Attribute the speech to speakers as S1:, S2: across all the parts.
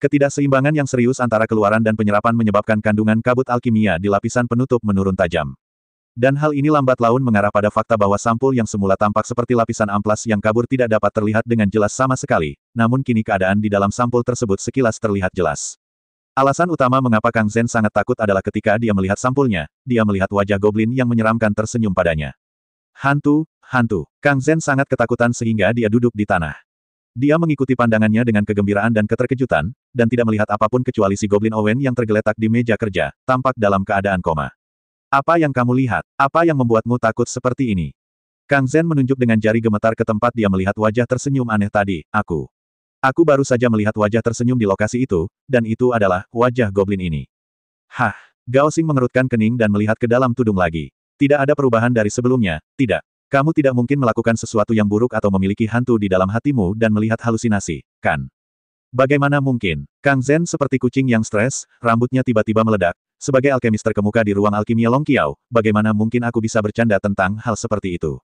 S1: Ketidakseimbangan yang serius antara keluaran dan penyerapan menyebabkan kandungan kabut alkimia di lapisan penutup menurun tajam. Dan hal ini lambat laun mengarah pada fakta bahwa sampul yang semula tampak seperti lapisan amplas yang kabur tidak dapat terlihat dengan jelas sama sekali, namun kini keadaan di dalam sampul tersebut sekilas terlihat jelas. Alasan utama mengapa Kang Zhen sangat takut adalah ketika dia melihat sampulnya, dia melihat wajah goblin yang menyeramkan tersenyum padanya. Hantu, hantu. Kang Zhen sangat ketakutan sehingga dia duduk di tanah. Dia mengikuti pandangannya dengan kegembiraan dan keterkejutan, dan tidak melihat apapun kecuali si Goblin Owen yang tergeletak di meja kerja, tampak dalam keadaan koma. Apa yang kamu lihat? Apa yang membuatmu takut seperti ini? Kang Zhen menunjuk dengan jari gemetar ke tempat dia melihat wajah tersenyum aneh tadi. Aku baru saja melihat wajah tersenyum di lokasi itu, dan itu adalah wajah Goblin ini. Hah, Gao Xing mengerutkan kening dan melihat ke dalam tudung lagi. Tidak ada perubahan dari sebelumnya, tidak. Kamu tidak mungkin melakukan sesuatu yang buruk atau memiliki hantu di dalam hatimu dan melihat halusinasi, kan? Bagaimana mungkin? Kang Zhen seperti kucing yang stres, rambutnya tiba-tiba meledak. Sebagai alkemis terkemuka di ruang alkimia Long Qiao, bagaimana mungkin aku bisa bercanda tentang hal seperti itu?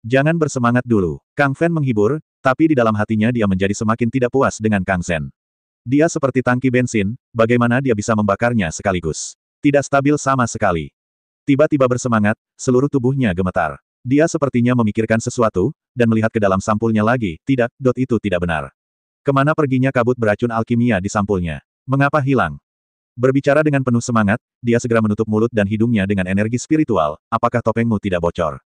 S1: Jangan bersemangat dulu. Kang Fen menghibur, tapi di dalam hatinya dia menjadi semakin tidak puas dengan Kang Zhen. Dia seperti tangki bensin, bagaimana dia bisa membakarnya sekaligus? Tidak stabil sama sekali. Tiba-tiba bersemangat, seluruh tubuhnya gemetar. Dia sepertinya memikirkan sesuatu, dan melihat ke dalam sampulnya lagi. Tidak, itu tidak benar. Kemana perginya kabut beracun alkimia di sampulnya? Mengapa hilang? Berbicara dengan penuh semangat, dia segera menutup mulut dan hidungnya dengan energi spiritual. Apakah topengmu tidak bocor?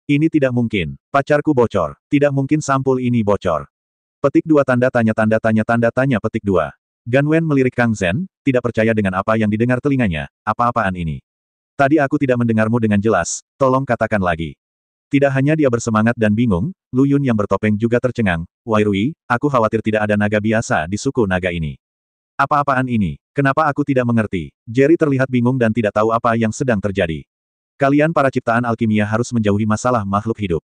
S1: Ini tidak mungkin. Pacarku bocor. Tidak mungkin sampul ini bocor. Petik 2 tanda tanya petik 2. Gan Wen melirik Kang Zhen, tidak percaya dengan apa yang didengar telinganya. Apa-apaan ini? Tadi aku tidak mendengarmu dengan jelas, tolong katakan lagi. Tidak hanya dia bersemangat dan bingung, Lu Yun yang bertopeng juga tercengang. Wai Rui, aku khawatir tidak ada naga biasa di suku naga ini. Apa-apaan ini? Kenapa aku tidak mengerti? Jerry terlihat bingung dan tidak tahu apa yang sedang terjadi. Kalian para ciptaan alkimia harus menjauhi masalah makhluk hidup.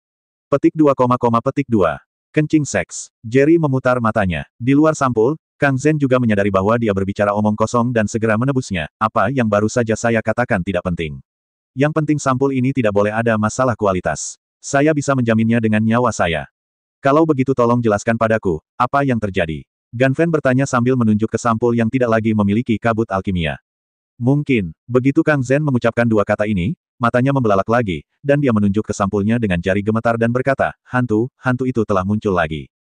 S1: Petik 2, petik 2. Kencing seks. Jerry memutar matanya. Di luar sampul, Kang Zhen juga menyadari bahwa dia berbicara omong kosong dan segera menebusnya. Apa yang baru saja saya katakan tidak penting. Yang penting sampul ini tidak boleh ada masalah kualitas. Saya bisa menjaminnya dengan nyawa saya. Kalau begitu tolong jelaskan padaku, apa yang terjadi? Gan Fen bertanya sambil menunjuk ke sampul yang tidak lagi memiliki kabut alkimia. Mungkin, begitu Kang Zhen mengucapkan dua kata ini, matanya membelalak lagi, dan dia menunjuk ke sampulnya dengan jari gemetar dan berkata, hantu itu telah muncul lagi.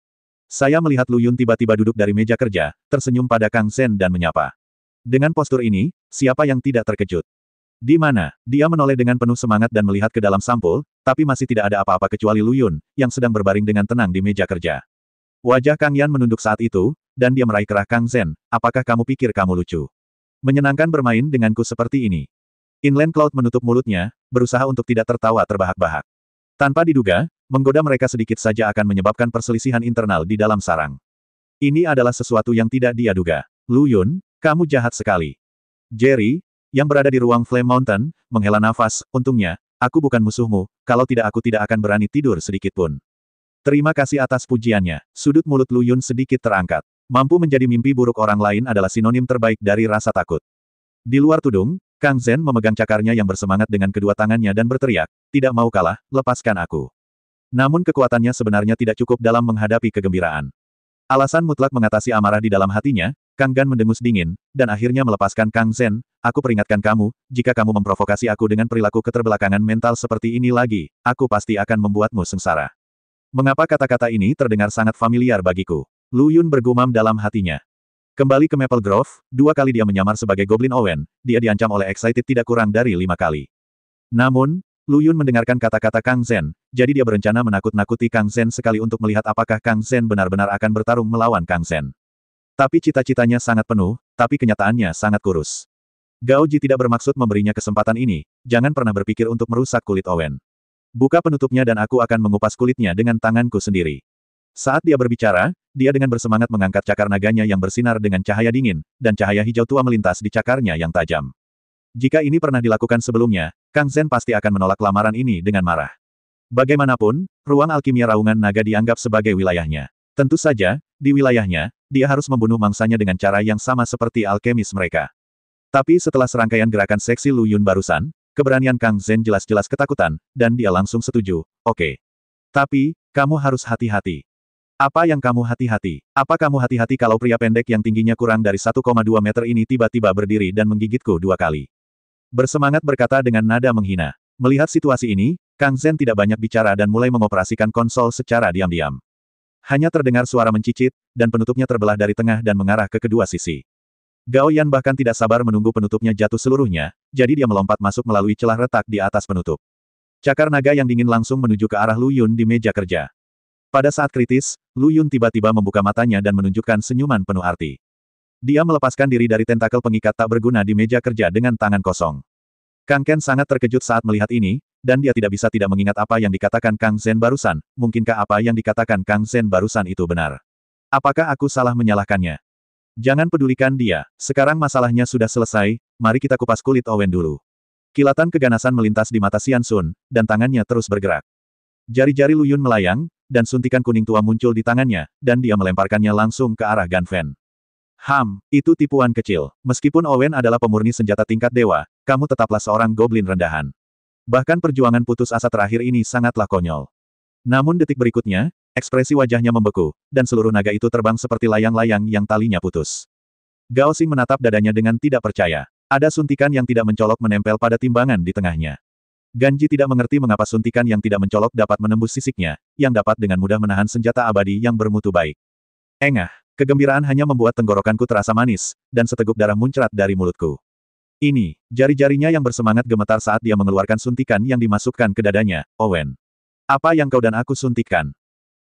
S1: Saya melihat Lu Yun tiba-tiba duduk dari meja kerja, tersenyum pada Kang Zhen dan menyapa. Dengan postur ini, siapa yang tidak terkejut? Di mana? Dia menoleh dengan penuh semangat dan melihat ke dalam sampul, tapi masih tidak ada apa-apa kecuali Lu Yun, yang sedang berbaring dengan tenang di meja kerja. Wajah Kang Yan menunduk saat itu, dan dia meraih kerah Kang Zhen. Apakah kamu pikir kamu lucu? Menyenangkan bermain denganku seperti ini. Inland Cloud menutup mulutnya, berusaha untuk tidak tertawa terbahak-bahak. Tanpa diduga, menggoda mereka sedikit saja akan menyebabkan perselisihan internal di dalam sarang. Ini adalah sesuatu yang tidak dia duga. Lu Yun, kamu jahat sekali. Jerry, yang berada di ruang Flame Mountain, menghela nafas, untungnya, aku bukan musuhmu, kalau tidak aku tidak akan berani tidur sedikitpun. Terima kasih atas pujiannya. Sudut mulut Lu Yun sedikit terangkat. Mampu menjadi mimpi buruk orang lain adalah sinonim terbaik dari rasa takut. Di luar tudung, Kang Zhen memegang cakarnya yang bersemangat dengan kedua tangannya dan berteriak, tidak mau kalah, lepaskan aku. Namun kekuatannya sebenarnya tidak cukup dalam menghadapi kegembiraan. Alasan mutlak mengatasi amarah di dalam hatinya, Kang Gan mendengus dingin, dan akhirnya melepaskan Kang Zhen. Aku peringatkan kamu, jika kamu memprovokasi aku dengan perilaku keterbelakangan mental seperti ini lagi, aku pasti akan membuatmu sengsara. Mengapa kata-kata ini terdengar sangat familiar bagiku? Lu Yun bergumam dalam hatinya. Kembali ke Maple Grove, 2 kali dia menyamar sebagai Goblin Owen, dia diancam oleh Excited tidak kurang dari 5 kali. Namun, Lu Yun mendengarkan kata-kata Kang Zhen, jadi dia berencana menakut-nakuti Kang Zhen sekali untuk melihat apakah Kang Zhen benar-benar akan bertarung melawan Kang Zhen. Tapi cita-citanya sangat penuh, tapi kenyataannya sangat kurus. Gao Ji tidak bermaksud memberinya kesempatan ini, jangan pernah berpikir untuk merusak kulit Owen. Buka penutupnya dan aku akan mengupas kulitnya dengan tanganku sendiri. Saat dia berbicara, dia dengan bersemangat mengangkat cakar naganya yang bersinar dengan cahaya dingin, dan cahaya hijau tua melintas di cakarnya yang tajam. Jika ini pernah dilakukan sebelumnya, Kang Zhen pasti akan menolak lamaran ini dengan marah. Bagaimanapun, ruang alkimia raungan naga dianggap sebagai wilayahnya. Tentu saja, di wilayahnya, dia harus membunuh mangsanya dengan cara yang sama seperti alkemis mereka. Tapi setelah serangkaian gerakan seksi Lu Yun barusan, keberanian Kang Zhen jelas-jelas ketakutan, dan dia langsung setuju, oke. Tapi, kamu harus hati-hati. Apa yang kamu hati-hati? Apa kamu hati-hati kalau pria pendek yang tingginya kurang dari 1,2 meter ini tiba-tiba berdiri dan menggigitku 2 kali? Bersemangat berkata dengan nada menghina. Melihat situasi ini, Kang Zhen tidak banyak bicara dan mulai mengoperasikan konsol secara diam-diam. Hanya terdengar suara mencicit, dan penutupnya terbelah dari tengah dan mengarah ke kedua sisi. Gao Yan bahkan tidak sabar menunggu penutupnya jatuh seluruhnya, jadi dia melompat masuk melalui celah retak di atas penutup. Cakar naga yang dingin langsung menuju ke arah Lu Yun di meja kerja. Pada saat kritis, Lu Yun tiba-tiba membuka matanya dan menunjukkan senyuman penuh arti. Dia melepaskan diri dari tentakel pengikat tak berguna di meja kerja dengan tangan kosong. Kang Ken sangat terkejut saat melihat ini, dan dia tidak bisa tidak mengingat apa yang dikatakan Kang Zhen barusan. Mungkinkah apa yang dikatakan Kang Zhen barusan itu benar? Apakah aku salah menyalahkannya? Jangan pedulikan dia. Sekarang masalahnya sudah selesai, mari kita kupas kulit Owen dulu. Kilatan keganasan melintas di mata Xian Sun, dan tangannya terus bergerak. Jari-jari Lu Yun melayang, dan suntikan kuning tua muncul di tangannya, dan dia melemparkannya langsung ke arah Gan Fen. Itu tipuan kecil. Meskipun Owen adalah pemurni senjata tingkat dewa, kamu tetaplah seorang goblin rendahan. Bahkan perjuangan putus asa terakhir ini sangatlah konyol. Namun detik berikutnya, ekspresi wajahnya membeku, dan seluruh naga itu terbang seperti layang-layang yang talinya putus. Gao Xing menatap dadanya dengan tidak percaya. Ada suntikan yang tidak mencolok menempel pada timbangan di tengahnya. Ganji tidak mengerti mengapa suntikan yang tidak mencolok dapat menembus sisiknya, yang dapat dengan mudah menahan senjata abadi yang bermutu baik. Engah. Kegembiraan hanya membuat tenggorokanku terasa manis, dan seteguk darah muncrat dari mulutku. Ini, jari-jarinya yang bersemangat gemetar saat dia mengeluarkan suntikan yang dimasukkan ke dadanya, Owen. Apa yang kau dan aku suntikkan?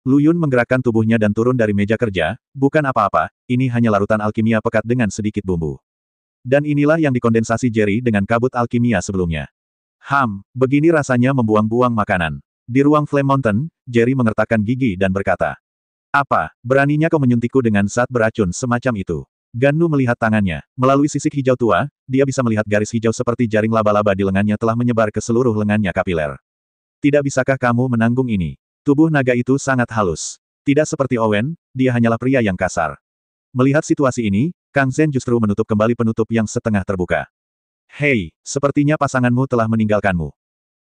S1: Lu Yun menggerakkan tubuhnya dan turun dari meja kerja, bukan apa-apa, ini hanya larutan alkimia pekat dengan sedikit bumbu. Dan inilah yang dikondensasi Jerry dengan kabut alkimia sebelumnya. Begini rasanya membuang-buang makanan. Di ruang Flame Mountain, Jerry mengertakkan gigi dan berkata, apa, beraninya kau menyuntikku dengan zat beracun semacam itu? Gannu melihat tangannya. Melalui sisik hijau tua, dia bisa melihat garis hijau seperti jaring laba-laba di lengannya telah menyebar ke seluruh lengannya kapiler. Tidak bisakah kamu menanggung ini? Tubuh naga itu sangat halus. Tidak seperti Owen, dia hanyalah pria yang kasar. Melihat situasi ini, Kang Zhen justru menutup kembali penutup yang setengah terbuka. Hei, sepertinya pasanganmu telah meninggalkanmu.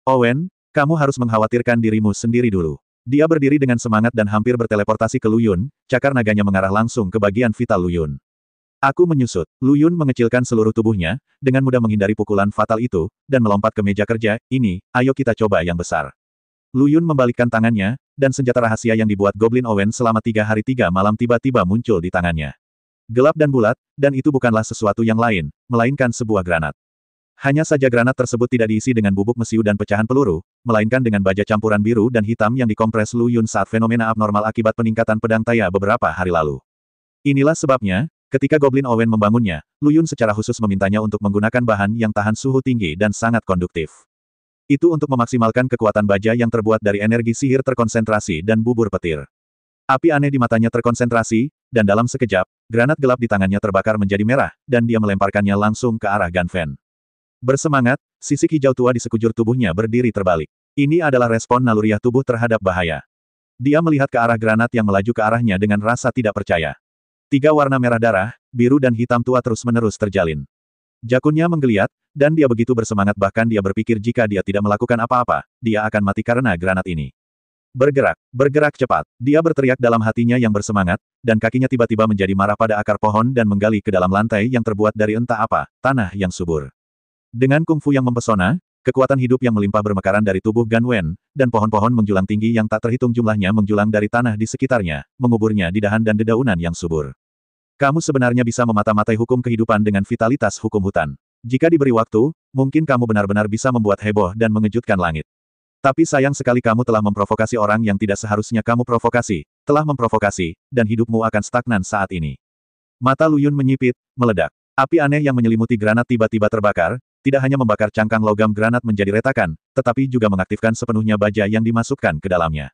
S1: Owen, kamu harus mengkhawatirkan dirimu sendiri dulu. Dia berdiri dengan semangat dan hampir berteleportasi ke Lu Yun, cakar naganya mengarah langsung ke bagian vital Lu Yun. Aku menyusut. Lu Yun mengecilkan seluruh tubuhnya, dengan mudah menghindari pukulan fatal itu, dan melompat ke meja kerja. Ini, ayo kita coba yang besar. Lu Yun membalikkan tangannya, dan senjata rahasia yang dibuat Goblin Owen selama 3 hari 3 malam tiba-tiba muncul di tangannya. Gelap dan bulat, dan itu bukanlah sesuatu yang lain, melainkan sebuah granat. Hanya saja granat tersebut tidak diisi dengan bubuk mesiu dan pecahan peluru, melainkan dengan baja campuran biru dan hitam yang dikompres Lu Yun saat fenomena abnormal akibat peningkatan pedang Taya beberapa hari lalu. Inilah sebabnya, ketika Goblin Owen membangunnya, Lu Yun secara khusus memintanya untuk menggunakan bahan yang tahan suhu tinggi dan sangat konduktif. Itu untuk memaksimalkan kekuatan baja yang terbuat dari energi sihir terkonsentrasi dan bubur petir. Api aneh di matanya terkonsentrasi, dan dalam sekejap, granat gelap di tangannya terbakar menjadi merah, dan dia melemparkannya langsung ke arah Gan Fen. Bersemangat, sisik hijau tua di sekujur tubuhnya berdiri terbalik. Ini adalah respon naluriah tubuh terhadap bahaya. Dia melihat ke arah granat yang melaju ke arahnya dengan rasa tidak percaya. 3 warna merah darah, biru dan hitam tua terus-menerus terjalin. Jakunnya menggeliat, dan dia begitu bersemangat bahkan dia berpikir jika dia tidak melakukan apa-apa, dia akan mati karena granat ini. Bergerak cepat. Dia berteriak dalam hatinya yang bersemangat, dan kakinya tiba-tiba menjadi marah pada akar pohon dan menggali ke dalam lantai yang terbuat dari entah apa, tanah yang subur. Dengan kungfu yang mempesona, kekuatan hidup yang melimpah bermekaran dari tubuh Gan Wen, dan pohon-pohon menjulang tinggi yang tak terhitung jumlahnya menjulang dari tanah di sekitarnya, menguburnya di dahan dan dedaunan yang subur. Kamu sebenarnya bisa memata-matai hukum kehidupan dengan vitalitas hukum hutan. Jika diberi waktu, mungkin kamu benar-benar bisa membuat heboh dan mengejutkan langit. Tapi sayang sekali kamu telah memprovokasi orang yang tidak seharusnya kamu provokasi, telah memprovokasi, dan hidupmu akan stagnan saat ini. Mata Lu Yun menyipit, meledak. Api aneh yang menyelimuti granat tiba-tiba terbakar, tidak hanya membakar cangkang logam granat menjadi retakan, tetapi juga mengaktifkan sepenuhnya baja yang dimasukkan ke dalamnya.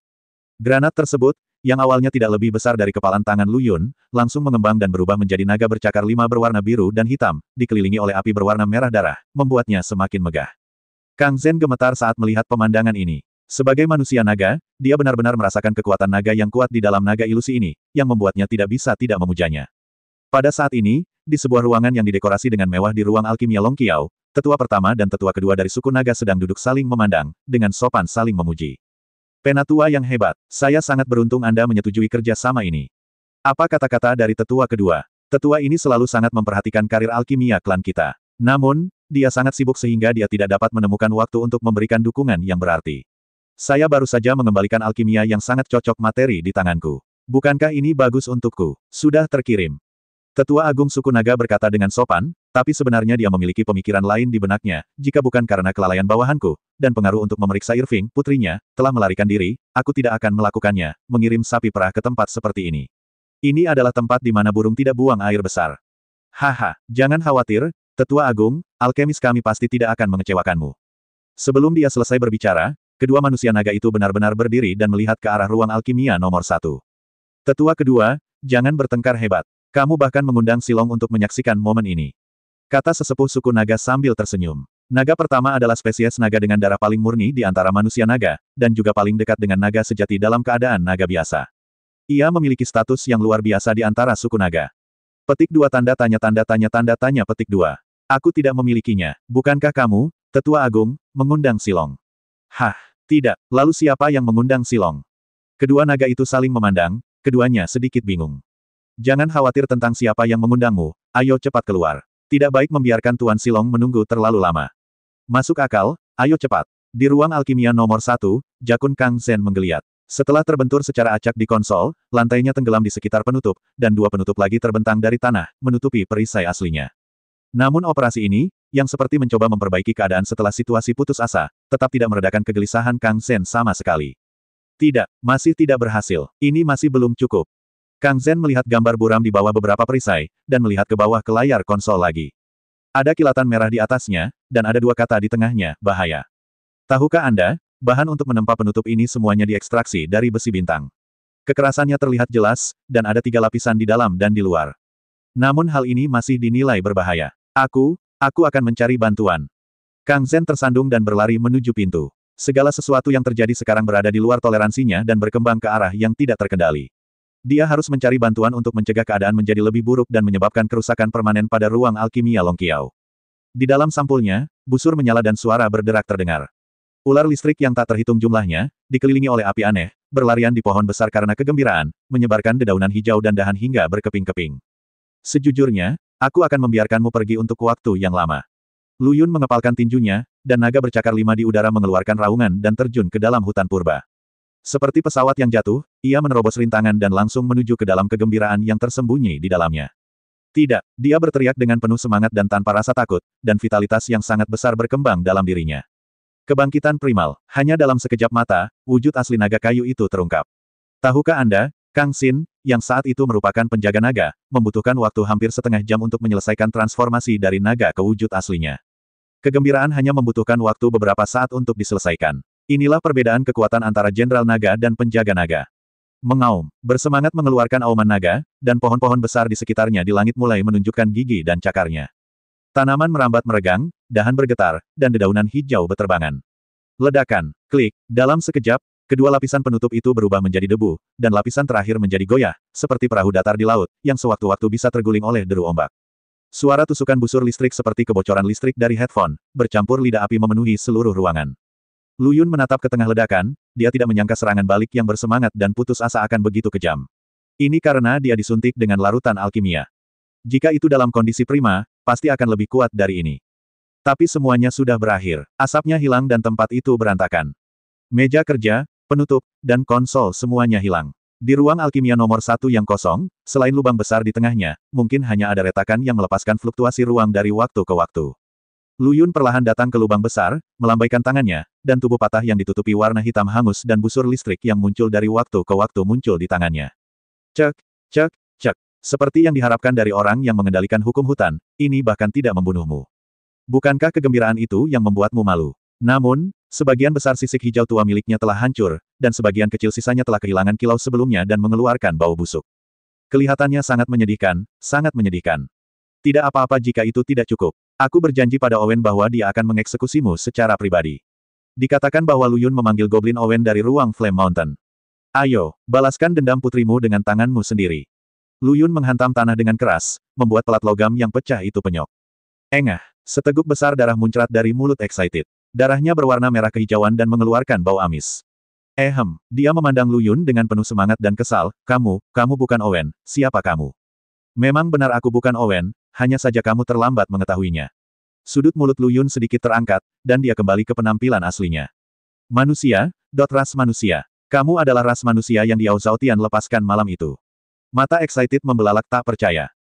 S1: Granat tersebut, yang awalnya tidak lebih besar dari kepalan tangan Lu Yun, langsung mengembang dan berubah menjadi naga bercakar 5 berwarna biru dan hitam, dikelilingi oleh api berwarna merah darah, membuatnya semakin megah. Kang Zhen gemetar saat melihat pemandangan ini. Sebagai manusia naga, dia benar-benar merasakan kekuatan naga yang kuat di dalam naga ilusi ini, yang membuatnya tidak bisa tidak memujanya. Pada saat ini, di sebuah ruangan yang didekorasi dengan mewah di ruang alkimia Long Qiao, tetua pertama dan tetua kedua dari suku naga sedang duduk saling memandang, dengan sopan saling memuji. Penatua yang hebat, saya sangat beruntung Anda menyetujui kerja sama ini. Apa kata-kata dari tetua kedua? Tetua ini selalu sangat memperhatikan karir alkimia klan kita. Namun, dia sangat sibuk sehingga dia tidak dapat menemukan waktu untuk memberikan dukungan yang berarti. Saya baru saja mengembalikan alkimia yang sangat cocok materi di tanganku. Bukankah ini bagus untukku? Sudah terkirim. Tetua Agung Suku Naga berkata dengan sopan, tapi sebenarnya dia memiliki pemikiran lain di benaknya, jika bukan karena kelalaian bawahanku, dan pengaruh untuk memeriksa Irving, putrinya, telah melarikan diri, aku tidak akan melakukannya, mengirim sapi perah ke tempat seperti ini. Ini adalah tempat di mana burung tidak buang air besar. Haha, jangan khawatir, Tetua Agung, alkemis kami pasti tidak akan mengecewakanmu. Sebelum dia selesai berbicara, kedua manusia naga itu benar-benar berdiri dan melihat ke arah ruang alkimia nomor 1. Tetua kedua, jangan bertengkar hebat. Kamu bahkan mengundang Silong untuk menyaksikan momen ini. Kata sesepuh suku naga sambil tersenyum. Naga pertama adalah spesies naga dengan darah paling murni di antara manusia naga, dan juga paling dekat dengan naga sejati dalam keadaan naga biasa. Ia memiliki status yang luar biasa di antara suku naga. Petik 2 tanda tanya petik 2. Aku tidak memilikinya. Bukankah kamu, Tetua Agung, mengundang Silong? Hah, tidak. Lalu siapa yang mengundang Silong? Kedua naga itu saling memandang, keduanya sedikit bingung. Jangan khawatir tentang siapa yang mengundangmu, ayo cepat keluar. Tidak baik membiarkan Tuan Silong menunggu terlalu lama. Masuk akal, ayo cepat. Di ruang alkimia nomor 1, jakun Kang Zhen menggeliat. Setelah terbentur secara acak di konsol, lantainya tenggelam di sekitar penutup, dan 2 penutup lagi terbentang dari tanah, menutupi perisai aslinya. Namun operasi ini, yang seperti mencoba memperbaiki keadaan setelah situasi putus asa, tetap tidak meredakan kegelisahan Kang Zhen sama sekali. Tidak, masih tidak berhasil. Ini masih belum cukup. Kang Zhen melihat gambar buram di bawah beberapa perisai, dan melihat ke bawah ke layar konsol lagi. Ada kilatan merah di atasnya, dan ada 2 kata di tengahnya, bahaya. Tahukah Anda, bahan untuk menempa penutup ini semuanya diekstraksi dari besi bintang. Kekerasannya terlihat jelas, dan ada 3 lapisan di dalam dan di luar. Namun hal ini masih dinilai berbahaya. Aku akan mencari bantuan. Kang Zhen tersandung dan berlari menuju pintu. Segala sesuatu yang terjadi sekarang berada di luar toleransinya dan berkembang ke arah yang tidak terkendali. Dia harus mencari bantuan untuk mencegah keadaan menjadi lebih buruk dan menyebabkan kerusakan permanen pada ruang alkimia Longqiao. Di dalam sampulnya, busur menyala dan suara berderak terdengar. Ular listrik yang tak terhitung jumlahnya, dikelilingi oleh api aneh, berlarian di pohon besar karena kegembiraan, menyebarkan dedaunan hijau dan dahan hingga berkeping-keping. Sejujurnya, aku akan membiarkanmu pergi untuk waktu yang lama. Lu Yun mengepalkan tinjunya, dan naga bercakar 5 di udara mengeluarkan raungan dan terjun ke dalam hutan purba. Seperti pesawat yang jatuh, ia menerobos rintangan dan langsung menuju ke dalam kegembiraan yang tersembunyi di dalamnya. Tidak, dia berteriak dengan penuh semangat dan tanpa rasa takut, dan vitalitas yang sangat besar berkembang dalam dirinya. Kebangkitan primal, hanya dalam sekejap mata, wujud asli naga kayu itu terungkap. Tahukah Anda, Kang Xin, yang saat itu merupakan penjaga naga, membutuhkan waktu hampir setengah jam untuk menyelesaikan transformasi dari naga ke wujud aslinya. Kegembiraan hanya membutuhkan waktu beberapa saat untuk diselesaikan. Inilah perbedaan kekuatan antara Jenderal Naga dan Penjaga Naga. Mengaum, bersemangat mengeluarkan auman naga, dan pohon-pohon besar di sekitarnya di langit mulai menunjukkan gigi dan cakarnya. Tanaman merambat meregang, dahan bergetar, dan dedaunan hijau beterbangan. Ledakan, klik, dalam sekejap, kedua lapisan penutup itu berubah menjadi debu, dan lapisan terakhir menjadi goyah, seperti perahu datar di laut, yang sewaktu-waktu bisa terguling oleh deru ombak. Suara tusukan busur listrik seperti kebocoran listrik dari headphone, bercampur lidah api memenuhi seluruh ruangan. Lu Yun menatap ke tengah ledakan, dia tidak menyangka serangan balik yang bersemangat dan putus asa akan begitu kejam. Ini karena dia disuntik dengan larutan alkimia. Jika itu dalam kondisi prima, pasti akan lebih kuat dari ini. Tapi semuanya sudah berakhir. Asapnya hilang dan tempat itu berantakan. Meja kerja, penutup, dan konsol semuanya hilang. Di ruang alkimia nomor 1 yang kosong, selain lubang besar di tengahnya, mungkin hanya ada retakan yang melepaskan fluktuasi ruang dari waktu ke waktu. Lu Yun perlahan datang ke lubang besar, melambaikan tangannya, dan tubuh patah yang ditutupi warna hitam hangus dan busur listrik yang muncul dari waktu ke waktu muncul di tangannya. Cek, cek, cek. Seperti yang diharapkan dari orang yang mengendalikan hukum hutan, ini bahkan tidak membunuhmu. Bukankah kegembiraan itu yang membuatmu malu? Namun, sebagian besar sisik hijau tua miliknya telah hancur, dan sebagian kecil sisanya telah kehilangan kilau sebelumnya dan mengeluarkan bau busuk. Kelihatannya sangat menyedihkan, sangat menyedihkan. Tidak apa-apa jika itu tidak cukup. Aku berjanji pada Owen bahwa dia akan mengeksekusimu secara pribadi. Dikatakan bahwa Lu Yun memanggil Goblin Owen dari ruang Flame Mountain. Ayo, balaskan dendam putrimu dengan tanganmu sendiri. Lu Yun menghantam tanah dengan keras, membuat pelat logam yang pecah itu penyok. Engah, seteguk besar darah muncrat dari mulut Excited. Darahnya berwarna merah kehijauan dan mengeluarkan bau amis. Dia memandang Lu Yun dengan penuh semangat dan kesal, kamu bukan Owen, siapa kamu? Memang benar aku bukan Owen, hanya saja kamu terlambat mengetahuinya. Sudut mulut Lu Yun sedikit terangkat, dan dia kembali ke penampilan aslinya. Manusia, ras manusia. Kamu adalah ras manusia yang Diao Zhaotian lepaskan malam itu. Mata excited membelalak tak percaya.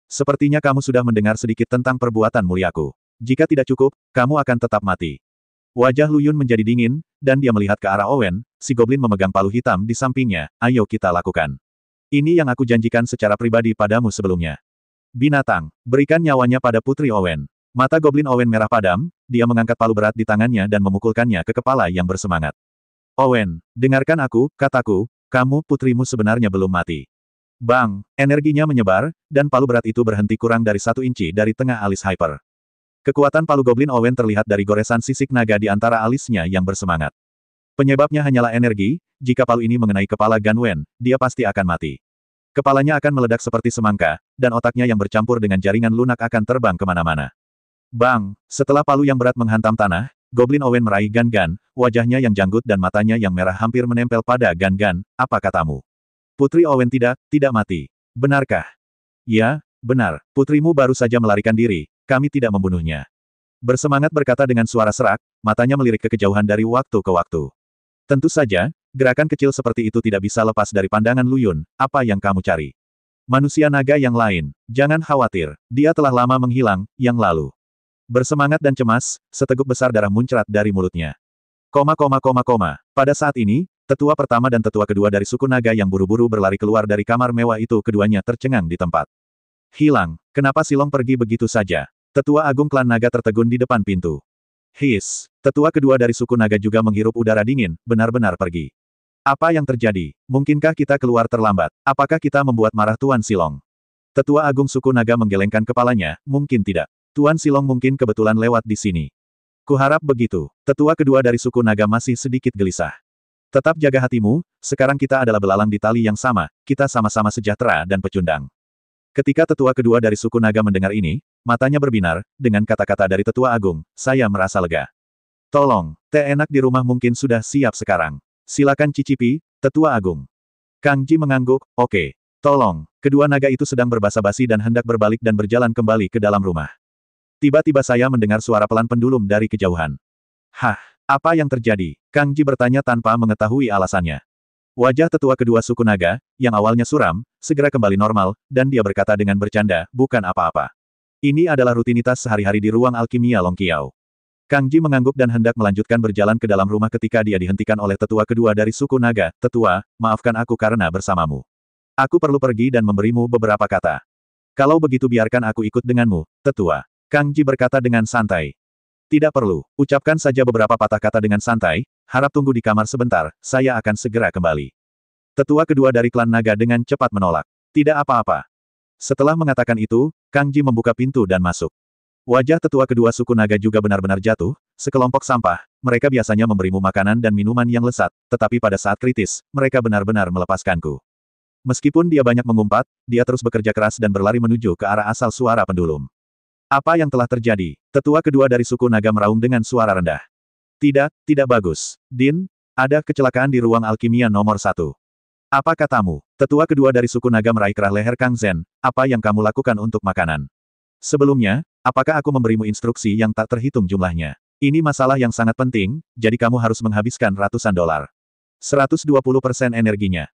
S1: Sepertinya kamu sudah mendengar sedikit tentang perbuatan muliaku. Jika tidak cukup, kamu akan tetap mati. Wajah Lu Yun menjadi dingin, dan dia melihat ke arah Owen, si goblin memegang palu hitam di sampingnya, ayo kita lakukan. Ini yang aku janjikan secara pribadi padamu sebelumnya. Binatang, berikan nyawanya pada Putri Owen. Mata goblin Owen merah padam, dia mengangkat palu berat di tangannya dan memukulkannya ke kepala yang bersemangat. Owen, dengarkan aku, kataku, kamu putrimu sebenarnya belum mati. Bang, energinya menyebar, dan palu berat itu berhenti kurang dari 1 inci dari tengah alis Hyper. Kekuatan palu goblin Owen terlihat dari goresan sisik naga di antara alisnya yang bersemangat. Penyebabnya hanyalah energi, jika palu ini mengenai kepala Gan Wen, dia pasti akan mati. Kepalanya akan meledak seperti semangka, dan otaknya yang bercampur dengan jaringan lunak akan terbang kemana-mana. Bang, setelah palu yang berat menghantam tanah, goblin Owen meraih Gan-Gan, wajahnya yang janggut dan matanya yang merah hampir menempel pada Gan-Gan, apa katamu? Putri Owen tidak mati. Benarkah? Ya, benar, putrimu baru saja melarikan diri. Kami tidak membunuhnya. Bersemangat berkata dengan suara serak, matanya melirik ke kejauhan dari waktu ke waktu. Tentu saja, gerakan kecil seperti itu tidak bisa lepas dari pandangan Lu Yun, apa yang kamu cari? Manusia naga yang lain, jangan khawatir, dia telah lama menghilang, yang lalu. Bersemangat dan cemas, seteguk besar darah muncrat dari mulutnya. Pada saat ini, tetua pertama dan tetua kedua dari suku naga yang buru-buru berlari keluar dari kamar mewah itu keduanya tercengang di tempat. Hilang, kenapa Silong pergi begitu saja? Tetua Agung Klan Naga tertegun di depan pintu. Tetua kedua dari suku naga juga menghirup udara dingin, benar-benar pergi. Apa yang terjadi? Mungkinkah kita keluar terlambat? Apakah kita membuat marah Tuan Silong? Tetua Agung suku naga menggelengkan kepalanya, mungkin tidak. Tuan Silong mungkin kebetulan lewat di sini. Kuharap begitu. Tetua kedua dari suku naga masih sedikit gelisah. Tetap jaga hatimu, sekarang kita adalah belalang di tali yang sama, kita sama-sama sejahtera dan pecundang. Ketika tetua kedua dari suku naga mendengar ini, matanya berbinar, dengan kata-kata dari tetua agung, saya merasa lega. Tolong, teh enak di rumah mungkin sudah siap sekarang. Silakan cicipi, tetua agung. Kang Ji mengangguk, oke. Tolong, kedua naga itu sedang berbasa-basi dan hendak berbalik dan berjalan kembali ke dalam rumah. Tiba-tiba saya mendengar suara pelan pendulum dari kejauhan. Hah, apa yang terjadi? Kang Ji bertanya tanpa mengetahui alasannya. Wajah tetua kedua suku naga, yang awalnya suram, segera kembali normal, dan dia berkata dengan bercanda, bukan apa-apa. Ini adalah rutinitas sehari-hari di ruang alkimia Long Qiao. Kang Ji mengangguk dan hendak melanjutkan berjalan ke dalam rumah ketika dia dihentikan oleh tetua kedua dari suku naga, tetua, maafkan aku karena bersamamu. Aku perlu pergi dan memberimu beberapa kata. Kalau begitu biarkan aku ikut denganmu, tetua. Kang Ji berkata dengan santai. Tidak perlu, ucapkan saja beberapa patah kata dengan santai, harap tunggu di kamar sebentar, saya akan segera kembali. Tetua kedua dari klan naga dengan cepat menolak. Tidak apa-apa. Setelah mengatakan itu, Kang Ji membuka pintu dan masuk. Wajah tetua kedua suku naga juga benar-benar jatuh, sekelompok sampah, mereka biasanya memberimu makanan dan minuman yang lesat, tetapi pada saat kritis, mereka benar-benar melepaskanku. Meskipun dia banyak mengumpat, dia terus bekerja keras dan berlari menuju ke arah asal suara pendulum. Apa yang telah terjadi? Tetua kedua dari suku naga meraung dengan suara rendah. Tidak bagus. Din, ada kecelakaan di ruang alkimia nomor 1. Apa katamu? Tetua kedua dari suku naga meraih kerah leher Kang Zen, apa yang kamu lakukan untuk makanan? Sebelumnya, apakah aku memberimu instruksi yang tak terhitung jumlahnya? Ini masalah yang sangat penting, jadi kamu harus menghabiskan ratusan dolar. 120% energinya.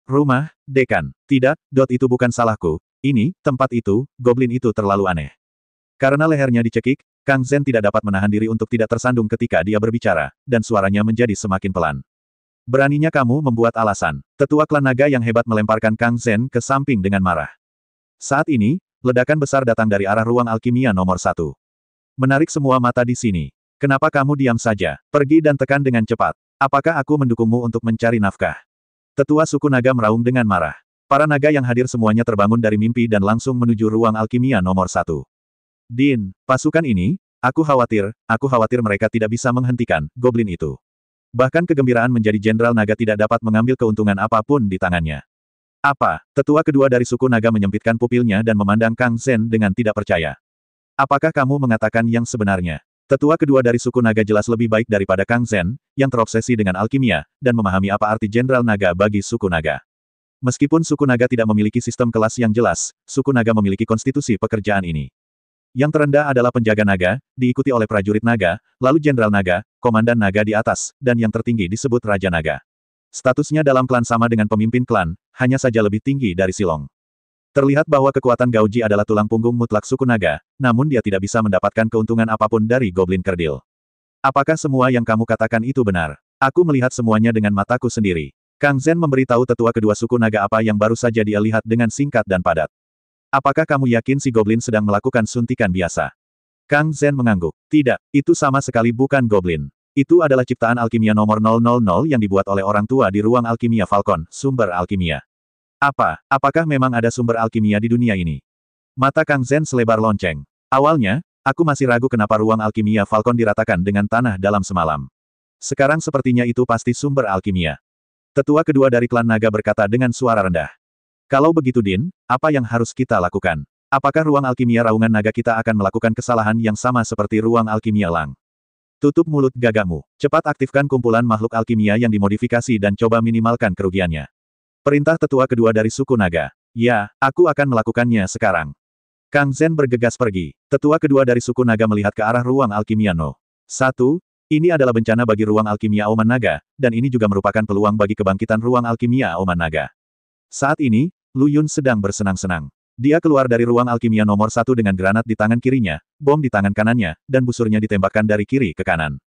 S1: Rumah, dekan. Tidak, itu bukan salahku. Ini, tempat itu, goblin itu terlalu aneh. Karena lehernya dicekik, Kang Zen tidak dapat menahan diri untuk tidak tersandung ketika dia berbicara, dan suaranya menjadi semakin pelan. Beraninya kamu membuat alasan. Tetua klan naga yang hebat melemparkan Kang Zen ke samping dengan marah. Saat ini, ledakan besar datang dari arah ruang alkimia nomor 1. Menarik semua mata di sini. Kenapa kamu diam saja? Pergi dan tekan dengan cepat. Apakah aku mendukungmu untuk mencari nafkah? Tetua suku naga meraung dengan marah. Para naga yang hadir semuanya terbangun dari mimpi dan langsung menuju ruang alkimia nomor 1. Din, pasukan ini, aku khawatir mereka tidak bisa menghentikan goblin itu. Bahkan kegembiraan menjadi jenderal naga tidak dapat mengambil keuntungan apapun di tangannya. Apa? Tetua kedua dari suku naga menyempitkan pupilnya dan memandang Kang Zen dengan tidak percaya. Apakah kamu mengatakan yang sebenarnya? Tetua kedua dari suku naga jelas lebih baik daripada Kang Zhen, yang terobsesi dengan alkimia, dan memahami apa arti Jenderal Naga bagi suku naga. Meskipun suku naga tidak memiliki sistem kelas yang jelas, suku naga memiliki konstitusi pekerjaan ini. Yang terendah adalah penjaga naga, diikuti oleh prajurit naga, lalu Jenderal Naga, komandan naga di atas, dan yang tertinggi disebut Raja Naga. Statusnya dalam klan sama dengan pemimpin klan, hanya saja lebih tinggi dari Silong. Terlihat bahwa kekuatan Gauji adalah tulang punggung mutlak suku naga, namun dia tidak bisa mendapatkan keuntungan apapun dari Goblin Kerdil. Apakah semua yang kamu katakan itu benar? Aku melihat semuanya dengan mataku sendiri. Kang Zhen memberitahu tetua kedua suku naga apa yang baru saja dia lihat dengan singkat dan padat. Apakah kamu yakin si Goblin sedang melakukan suntikan biasa? Kang Zhen mengangguk. Tidak, itu sama sekali bukan Goblin. Itu adalah ciptaan alkimia nomor 000 yang dibuat oleh orang tua di ruang alkimia Falcon, sumber alkimia. Apakah memang ada sumber alkimia di dunia ini? Mata Kang Zhen selebar lonceng. Awalnya, aku masih ragu kenapa ruang alkimia Falcon diratakan dengan tanah dalam semalam. Sekarang sepertinya itu pasti sumber alkimia. Tetua kedua dari klan naga berkata dengan suara rendah. Kalau begitu Din, apa yang harus kita lakukan? Apakah ruang alkimia raungan naga kita akan melakukan kesalahan yang sama seperti ruang alkimia Lang? Tutup mulut gagahmu. Cepat aktifkan kumpulan makhluk alkimia yang dimodifikasi dan coba minimalkan kerugiannya. Perintah tetua kedua dari suku naga. Ya, aku akan melakukannya sekarang. Kang Zhen bergegas pergi. Tetua kedua dari suku naga melihat ke arah ruang alkimia No. 1. Ini adalah bencana bagi ruang alkimia Auman Naga, dan ini juga merupakan peluang bagi kebangkitan ruang alkimia Auman Naga. Saat ini, Lu Yun sedang bersenang-senang. Dia keluar dari ruang alkimia nomor 1 dengan granat di tangan kirinya, bom di tangan kanannya, dan busurnya ditembakkan dari kiri ke kanan.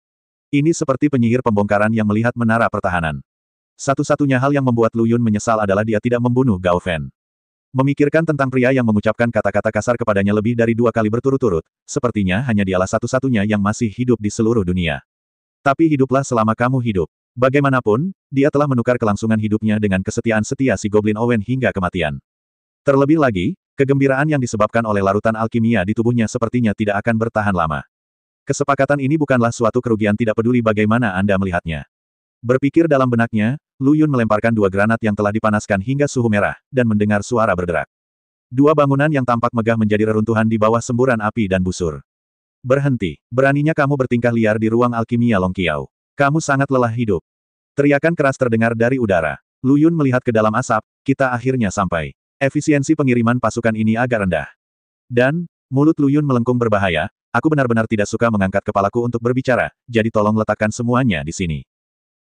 S1: Ini seperti penyihir pembongkaran yang melihat menara pertahanan. Satu-satunya hal yang membuat Lu Yun menyesal adalah dia tidak membunuh Gao Fen. Memikirkan tentang pria yang mengucapkan kata-kata kasar kepadanya lebih dari 2 kali berturut-turut, sepertinya hanya dialah satu-satunya yang masih hidup di seluruh dunia. Tapi hiduplah selama kamu hidup. Bagaimanapun, dia telah menukar kelangsungan hidupnya dengan kesetiaan setia si Goblin Owen hingga kematian. Terlebih lagi, kegembiraan yang disebabkan oleh larutan alkimia di tubuhnya sepertinya tidak akan bertahan lama. Kesepakatan ini bukanlah suatu kerugian tidak peduli bagaimana Anda melihatnya. Berpikir dalam benaknya, Lu Yun melemparkan 2 granat yang telah dipanaskan hingga suhu merah, dan mendengar suara berderak. 2 bangunan yang tampak megah menjadi reruntuhan di bawah semburan api dan busur. Berhenti, beraninya kamu bertingkah liar di ruang alkimia Long Qiao. Kamu sangat lelah hidup. Teriakan keras terdengar dari udara. Lu Yun melihat ke dalam asap, kita akhirnya sampai. Efisiensi pengiriman pasukan ini agak rendah. Dan, mulut Lu Yun melengkung berbahaya, aku benar-benar tidak suka mengangkat kepalaku untuk berbicara, jadi tolong letakkan semuanya di sini.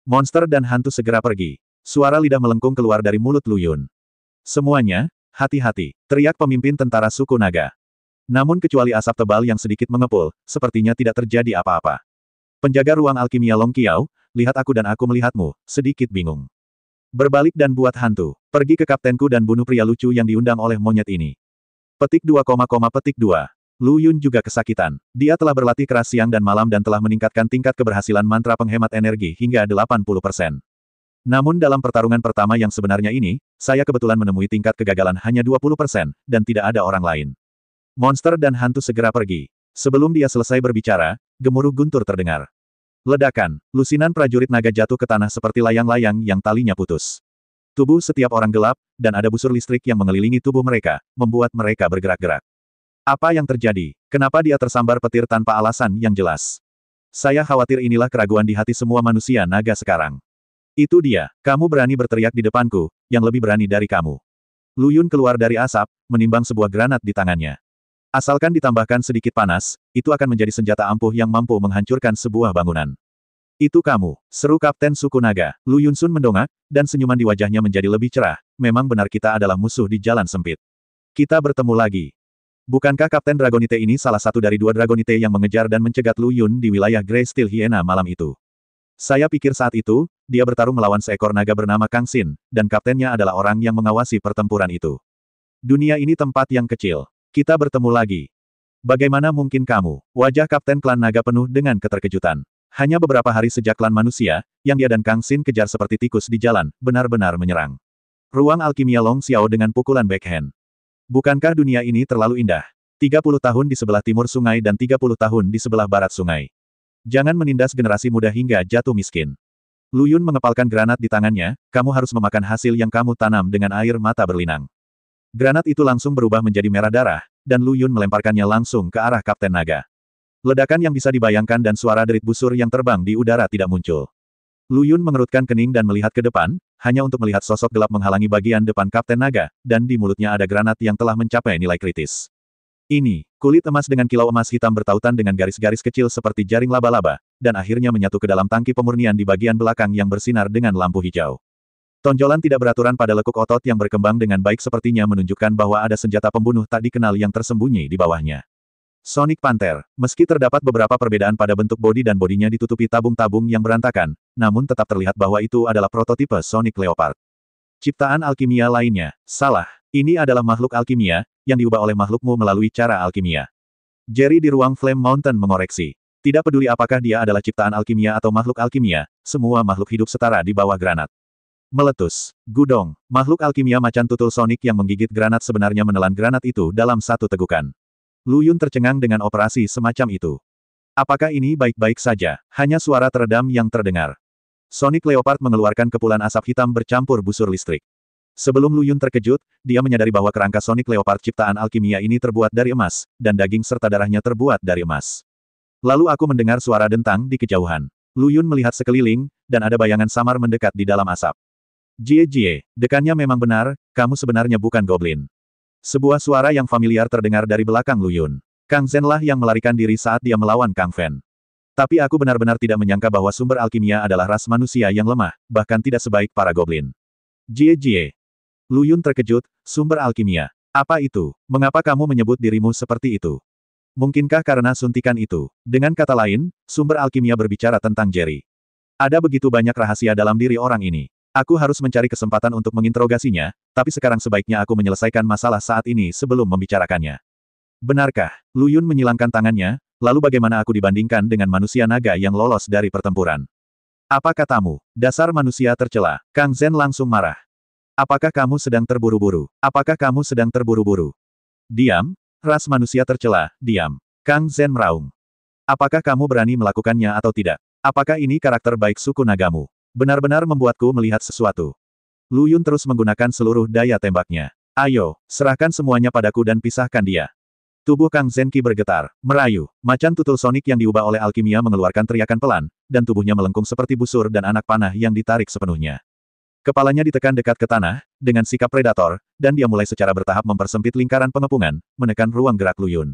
S1: Monster dan hantu segera pergi. Suara lidah melengkung keluar dari mulut Lu Yun. Semuanya, hati-hati, teriak pemimpin tentara suku naga. Namun kecuali asap tebal yang sedikit mengepul, sepertinya tidak terjadi apa-apa. Penjaga ruang alkimia Long Qiao, lihat aku dan aku melihatmu, sedikit bingung. Berbalik dan buat hantu. Pergi ke kaptenku dan bunuh pria lucu yang diundang oleh monyet ini. Petik 2, petik 2. Lu Yun juga kesakitan. Dia telah berlatih keras siang dan malam dan telah meningkatkan tingkat keberhasilan mantra penghemat energi hingga 80%. Namun dalam pertarungan pertama yang sebenarnya ini, saya kebetulan menemui tingkat kegagalan hanya 20%, dan tidak ada orang lain. Monster dan hantu segera pergi. Sebelum dia selesai berbicara, gemuruh guntur terdengar. Ledakan, lusinan prajurit naga jatuh ke tanah seperti layang-layang yang talinya putus. Tubuh setiap orang gelap, dan ada busur listrik yang mengelilingi tubuh mereka, membuat mereka bergerak-gerak. Apa yang terjadi? Kenapa dia tersambar petir tanpa alasan yang jelas? Saya khawatir inilah keraguan di hati semua manusia naga sekarang. Itu dia, kamu berani berteriak di depanku, yang lebih berani dari kamu. Lu Yun keluar dari asap, menimbang sebuah granat di tangannya. Asalkan ditambahkan sedikit panas, itu akan menjadi senjata ampuh yang mampu menghancurkan sebuah bangunan. Itu kamu, seru Kapten suku naga. Lu Yunsun mendongak, dan senyuman di wajahnya menjadi lebih cerah. Memang benar kita adalah musuh di jalan sempit. Kita bertemu lagi. Bukankah Kapten Dragonite ini salah satu dari 2 Dragonite yang mengejar dan mencegat Lu Yun di wilayah Grey Steel Hyena malam itu? Saya pikir saat itu, dia bertarung melawan seekor naga bernama Kang Xin, dan kaptennya adalah orang yang mengawasi pertempuran itu. Dunia ini tempat yang kecil. Kita bertemu lagi. Bagaimana mungkin kamu? Wajah Kapten klan naga penuh dengan keterkejutan. Hanya beberapa hari sejak klan manusia, yang dia dan Kang Xin kejar seperti tikus di jalan, benar-benar menyerang. Ruang alkimia Long Xiao dengan pukulan backhand. Bukankah dunia ini terlalu indah? 30 tahun di sebelah timur sungai dan 30 tahun di sebelah barat sungai. Jangan menindas generasi muda hingga jatuh miskin. Lu Yun mengepalkan granat di tangannya, kamu harus memakan hasil yang kamu tanam dengan air mata berlinang. Granat itu langsung berubah menjadi merah darah, dan Lu Yun melemparkannya langsung ke arah Kapten Naga. Ledakan yang bisa dibayangkan dan suara derit busur yang terbang di udara tidak muncul. Lu Yun mengerutkan kening dan melihat ke depan, hanya untuk melihat sosok gelap menghalangi bagian depan Kapten Naga, dan di mulutnya ada granat yang telah mencapai nilai kritis. Ini, kulit emas dengan kilau emas hitam bertautan dengan garis-garis kecil seperti jaring laba-laba, dan akhirnya menyatu ke dalam tangki pemurnian di bagian belakang yang bersinar dengan lampu hijau. Tonjolan tidak beraturan pada lekuk otot yang berkembang dengan baik sepertinya menunjukkan bahwa ada senjata pembunuh tak dikenal yang tersembunyi di bawahnya. Sonic Panther, meski terdapat beberapa perbedaan pada bentuk bodi dan bodinya ditutupi tabung-tabung yang berantakan, namun tetap terlihat bahwa itu adalah prototipe Sonic Leopard. Ciptaan alkimia lainnya, salah. Ini adalah makhluk alkimia, yang diubah oleh makhlukmu melalui cara alkimia. Jerry di ruang Flame Mountain mengoreksi. Tidak peduli apakah dia adalah ciptaan alkimia atau makhluk alkimia, semua makhluk hidup setara di bawah granat. Meletus. Gudong. Makhluk alkimia macan tutul Sonic yang menggigit granat sebenarnya menelan granat itu dalam satu tegukan. Lu Yun tercengang dengan operasi semacam itu. Apakah ini baik-baik saja? Hanya suara teredam yang terdengar. Sonic Leopard mengeluarkan kepulan asap hitam bercampur busur listrik. Sebelum Lu Yun terkejut, dia menyadari bahwa kerangka Sonic Leopard ciptaan alkimia ini terbuat dari emas, dan daging serta darahnya terbuat dari emas. Lalu aku mendengar suara dentang di kejauhan. Lu Yun melihat sekeliling, dan ada bayangan samar mendekat di dalam asap. Jie, dekannya memang benar, kamu sebenarnya bukan goblin. Sebuah suara yang familiar terdengar dari belakang Lu Yun. Kang Zhen lah yang melarikan diri saat dia melawan Kang Fen. Tapi aku benar-benar tidak menyangka bahwa sumber alkimia adalah ras manusia yang lemah, bahkan tidak sebaik para goblin. Jie. Lu Yun terkejut, sumber alkimia. Apa itu? Mengapa kamu menyebut dirimu seperti itu? Mungkinkah karena suntikan itu? Dengan kata lain, sumber alkimia berbicara tentang Jerry. Ada begitu banyak rahasia dalam diri orang ini. Aku harus mencari kesempatan untuk menginterogasinya, tapi sekarang sebaiknya aku menyelesaikan masalah saat ini sebelum membicarakannya. Benarkah? Lu Yun menyilangkan tangannya, lalu bagaimana aku dibandingkan dengan manusia naga yang lolos dari pertempuran? Apa katamu? Dasar manusia tercela. Kang Zhen langsung marah. Apakah kamu sedang terburu-buru? Apakah kamu sedang terburu-buru? Diam, ras manusia tercela, diam. Kang Zhen meraung. Apakah kamu berani melakukannya atau tidak? Apakah ini karakter baik suku nagamu? Benar-benar membuatku melihat sesuatu. Lu Yun terus menggunakan seluruh daya tembaknya. Ayo, serahkan semuanya padaku dan pisahkan dia. Tubuh Kang Zenki bergetar, merayu. Macan tutul Sonic yang diubah oleh alkimia mengeluarkan teriakan pelan, dan tubuhnya melengkung seperti busur dan anak panah yang ditarik sepenuhnya. Kepalanya ditekan dekat ke tanah, dengan sikap predator, dan dia mulai secara bertahap mempersempit lingkaran pengepungan, menekan ruang gerak Lu Yun.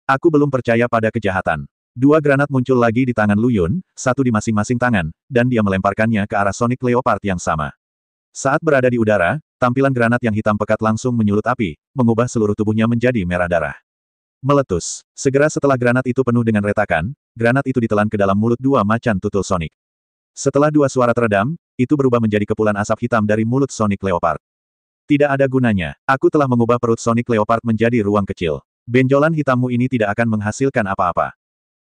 S1: Aku belum percaya pada kejahatan. Dua granat muncul lagi di tangan Lu Yun, satu di masing-masing tangan, dan dia melemparkannya ke arah Sonic Leopard yang sama. Saat berada di udara, tampilan granat yang hitam pekat langsung menyulut api, mengubah seluruh tubuhnya menjadi merah darah. Meletus. Segera setelah granat itu penuh dengan retakan, granat itu ditelan ke dalam mulut dua macan tutul Sonic. Setelah dua suara teredam, itu berubah menjadi kepulan asap hitam dari mulut Sonic Leopard. Tidak ada gunanya, aku telah mengubah perut Sonic Leopard menjadi ruang kecil. Benjolan hitammu ini tidak akan menghasilkan apa-apa.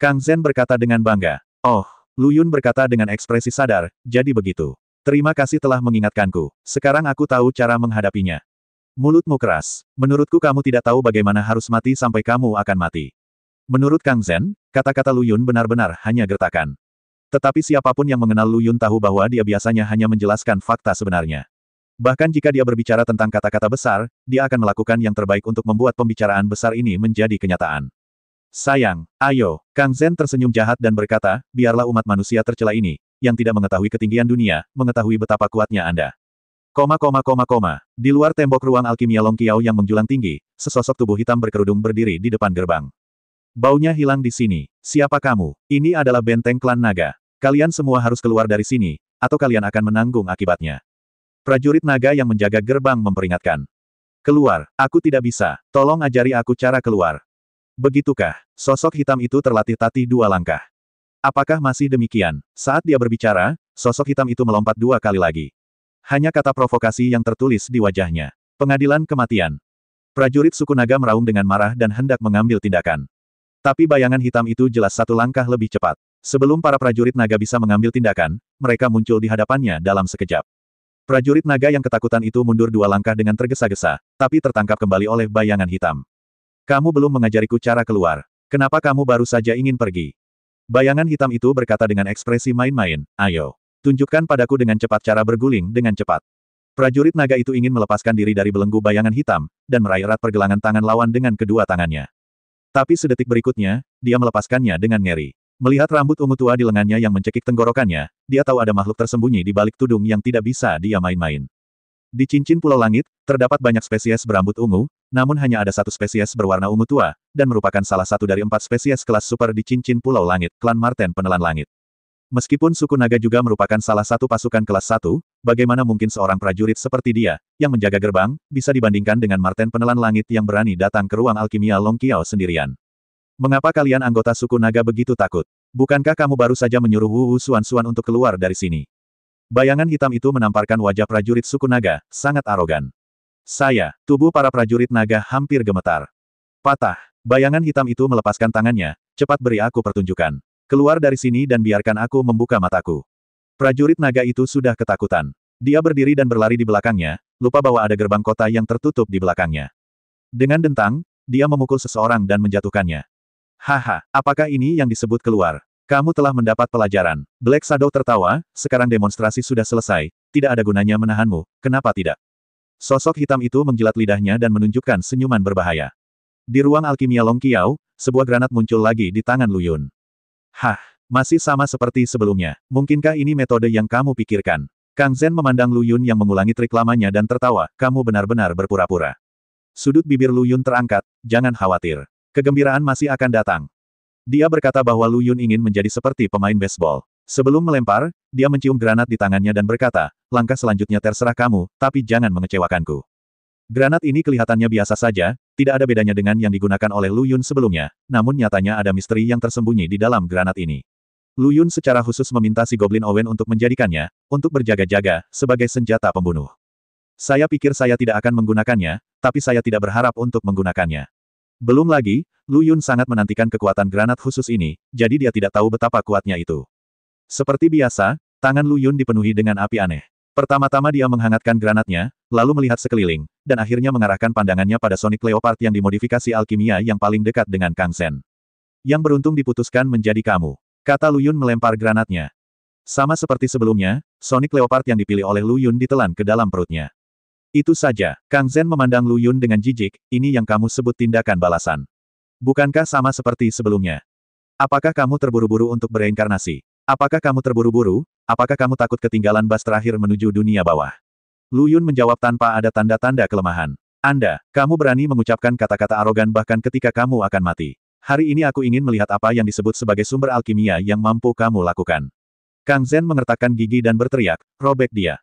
S1: Kang Zhen berkata dengan bangga. Oh, Lu Yun berkata dengan ekspresi sadar, jadi begitu. Terima kasih telah mengingatkanku. Sekarang aku tahu cara menghadapinya. Mulutmu keras. Menurutku kamu tidak tahu bagaimana harus mati sampai kamu akan mati. Menurut Kang Zhen, kata-kata Lu Yun benar-benar hanya gertakan. Tetapi siapapun yang mengenal Lu Yun tahu bahwa dia biasanya hanya menjelaskan fakta sebenarnya. Bahkan jika dia berbicara tentang kata-kata besar, dia akan melakukan yang terbaik untuk membuat pembicaraan besar ini menjadi kenyataan. Sayang, ayo, Kang Zhen tersenyum jahat dan berkata, biarlah umat manusia tercela ini, yang tidak mengetahui ketinggian dunia, mengetahui betapa kuatnya Anda. Di luar tembok ruang alkimia Long Qiao yang menjulang tinggi, sesosok tubuh hitam berkerudung berdiri di depan gerbang. Baunya hilang di sini. Siapa kamu? Ini adalah benteng klan naga. Kalian semua harus keluar dari sini, atau kalian akan menanggung akibatnya. Prajurit naga yang menjaga gerbang memperingatkan. Keluar, aku tidak bisa, tolong ajari aku cara keluar. Begitukah? Sosok hitam itu terlatih-tatih dua langkah. Apakah masih demikian? Saat dia berbicara, sosok hitam itu melompat dua kali lagi. Hanya kata provokasi yang tertulis di wajahnya. Pengadilan kematian. Prajurit suku naga meraung dengan marah dan hendak mengambil tindakan. Tapi bayangan hitam itu jelas satu langkah lebih cepat. Sebelum para prajurit naga bisa mengambil tindakan, mereka muncul di hadapannya dalam sekejap. Prajurit naga yang ketakutan itu mundur dua langkah dengan tergesa-gesa, tapi tertangkap kembali oleh bayangan hitam. Kamu belum mengajariku cara keluar. Kenapa kamu baru saja ingin pergi? Bayangan hitam itu berkata dengan ekspresi main-main, ayo. Tunjukkan padaku dengan cepat cara berguling dengan cepat. Prajurit naga itu ingin melepaskan diri dari belenggu bayangan hitam, dan meraih erat pergelangan tangan lawan dengan kedua tangannya. Tapi sedetik berikutnya, dia melepaskannya dengan ngeri. Melihat rambut ungu tua di lengannya yang mencekik tenggorokannya, dia tahu ada makhluk tersembunyi di balik tudung yang tidak bisa dia main-main. Di cincin Pulau Langit, terdapat banyak spesies berambut ungu, namun hanya ada satu spesies berwarna ungu tua, dan merupakan salah satu dari 4 spesies kelas super di cincin Pulau Langit, klan Marten Penelan Langit. Meskipun suku naga juga merupakan salah satu pasukan kelas 1, bagaimana mungkin seorang prajurit seperti dia, yang menjaga gerbang, bisa dibandingkan dengan Marten Penelan Langit yang berani datang ke ruang alkimia Long Qiao sendirian? Mengapa kalian anggota suku naga begitu takut? Bukankah kamu baru saja menyuruh Wu Suan untuk keluar dari sini? Bayangan hitam itu menamparkan wajah prajurit suku naga, sangat arogan. Tubuh para prajurit naga hampir gemetar. Patah. Bayangan hitam itu melepaskan tangannya, cepat beri aku pertunjukan. Keluar dari sini dan biarkan aku membuka mataku. Prajurit naga itu sudah ketakutan. Dia berdiri dan berlari di belakangnya, lupa bahwa ada gerbang kota yang tertutup di belakangnya. Dengan dentang, dia memukul seseorang dan menjatuhkannya. Haha, apakah ini yang disebut keluar? Kamu telah mendapat pelajaran. Black Shadow tertawa, sekarang demonstrasi sudah selesai, tidak ada gunanya menahanmu, kenapa tidak? Sosok hitam itu menjilat lidahnya dan menunjukkan senyuman berbahaya. Di ruang alkimia Long Qiao, sebuah granat muncul lagi di tangan Lu Yun. Hah, masih sama seperti sebelumnya, mungkinkah ini metode yang kamu pikirkan? Kang Zhen memandang Lu Yun yang mengulangi trik lamanya dan tertawa, kamu benar-benar berpura-pura. Sudut bibir Lu Yun terangkat, jangan khawatir. Kegembiraan masih akan datang. Dia berkata bahwa Lu Yun ingin menjadi seperti pemain baseball. Sebelum melempar, dia mencium granat di tangannya dan berkata, langkah selanjutnya terserah kamu, tapi jangan mengecewakanku. Granat ini kelihatannya biasa saja, tidak ada bedanya dengan yang digunakan oleh Lu Yun sebelumnya, namun nyatanya ada misteri yang tersembunyi di dalam granat ini. Lu Yun secara khusus meminta si Goblin Owen untuk menjadikannya, untuk berjaga-jaga, sebagai senjata pembunuh. Saya pikir saya tidak akan menggunakannya, tapi saya tidak berharap untuk menggunakannya. Belum lagi, Lu Yun sangat menantikan kekuatan granat khusus ini, jadi dia tidak tahu betapa kuatnya itu. Seperti biasa, tangan Lu Yun dipenuhi dengan api aneh. Pertama-tama dia menghangatkan granatnya, lalu melihat sekeliling, dan akhirnya mengarahkan pandangannya pada Sonic Leopard yang dimodifikasi alkimia yang paling dekat dengan Kang Zhen. Yang beruntung diputuskan menjadi kamu, kata Lu Yun melempar granatnya. Sama seperti sebelumnya, Sonic Leopard yang dipilih oleh Lu Yun ditelan ke dalam perutnya. Itu saja, Kang Zhen memandang Lu Yun dengan jijik, ini yang kamu sebut tindakan balasan. Bukankah sama seperti sebelumnya? Apakah kamu terburu-buru untuk bereinkarnasi? Apakah kamu terburu-buru? Apakah kamu takut ketinggalan bas terakhir menuju dunia bawah? Lu Yun menjawab tanpa ada tanda-tanda kelemahan. Kamu berani mengucapkan kata-kata arogan bahkan ketika kamu akan mati. Hari ini aku ingin melihat apa yang disebut sebagai sumber alkimia yang mampu kamu lakukan. Kang Zhen mengertakkan gigi dan berteriak, robek dia.